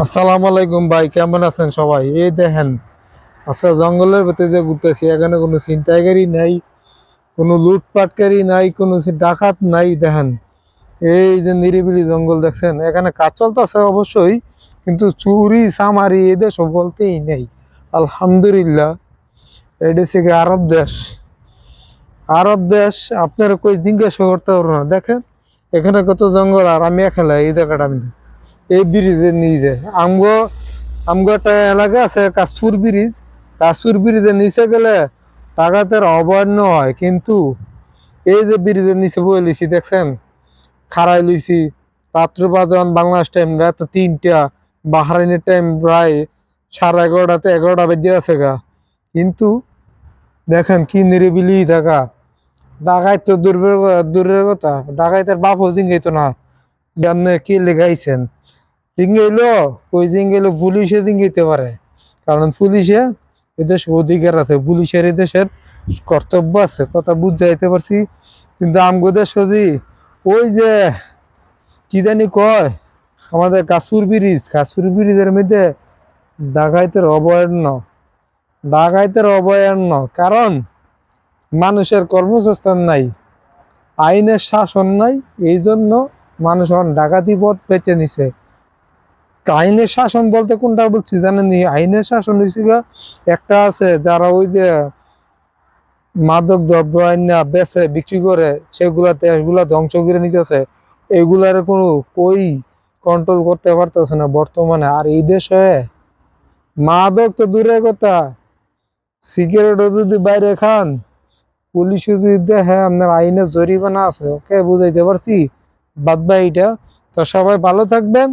আসসালামু আলাইকুম ভাই, কেমন আছেন সবাই? এই দেখেন, আচ্ছা জঙ্গলের ভিতরে ঘুরতেছি। এখানে কোনো ছিনতাইকারী নাই, কোনো লুটপাটকারী নাই, কোনো ডাকাত নাই। দেখেন, এই যে নিরিবিলি জঙ্গল দেখছেন, এখানে কাজ চলতেছে অবশ্যই, কিন্তু চুরি চামারি এদের সব বলতেই নেই। আলহামদুলিল্লাহ। এটা হচ্ছে কি আরব দেশ। আরব দেশ আপনারা কই জিজ্ঞাসা করতে পারবো না। দেখেন এখানে কত জঙ্গল, আর আমি এখানে এই জায়গাটা আমি এই ব্রিজের নিচে আমগো আমগো একটা এলাকা আছে কাশপুর ব্রিজ। কাশপুর ব্রিজের নিচে গেলে ডাকাতের অভয়ারণ্য হয়, কিন্তু এই যে ব্রিজের নিচে বয়ে লিছি দেখছেন, খাড়াই লইছি। রাত্র বাজন বাংলাদেশ টাইম রাত 3টা, বাহারাইনের টাইম প্রায় 11:30 11টা বেজে আছে গা। কিন্তু দেখেন কি নিরিবিলি জায়গা। ডাকাত তো দূরের কথা, ডাকাতের বাপও জিঙ্গাইতো না। জানে কি লেগাইছেন জিঙ্গেইলো, ওই জিঙ্গেইলো পুলিশে জিঙ্গিতে পারে, কারণ পুলিশে এদেশ অধিকার আছে, পুলিশের এদেশের কর্তব্য আছে। কথা বুঝাইতে পারছি। কিন্তু আমগো দেশ যদি ওই যে কি জানি কয়, আমাদের কাসুর ব্রিজের মধ্যে ডাকাইতের অভয়ারণ্য। ডাকাইতের অভয়ারণ্য কারণ মানুষের কর্মসংস্থান নাই, আইনের শাসন নাই। এই জন্য মানুষ এখন ডাকাতি পথ বেছে নিছে। আইনের শাসন বলতে কোনটা বলছি জানেন? আইনের শাসন হয়েছে একটা আছে যারা ওই যে মাদক দ্রব্য আইনা বেচে বিক্রি করে, সেগুলা ধ্বংস করে নিতেছে। এগুলার কোনো কই কন্ট্রোল করতে পারতেছে না বর্তমানে। আর এই দেশে মাদক তো দূরের কথা, সিগারেটও যদি বাইরে খান, পুলিশে যদি দেখে আপনার আইনে জরিমানা আছে। ওকে বুঝাইতে পারছি। বাদ বাই এটা। তো সবাই ভালো থাকবেন,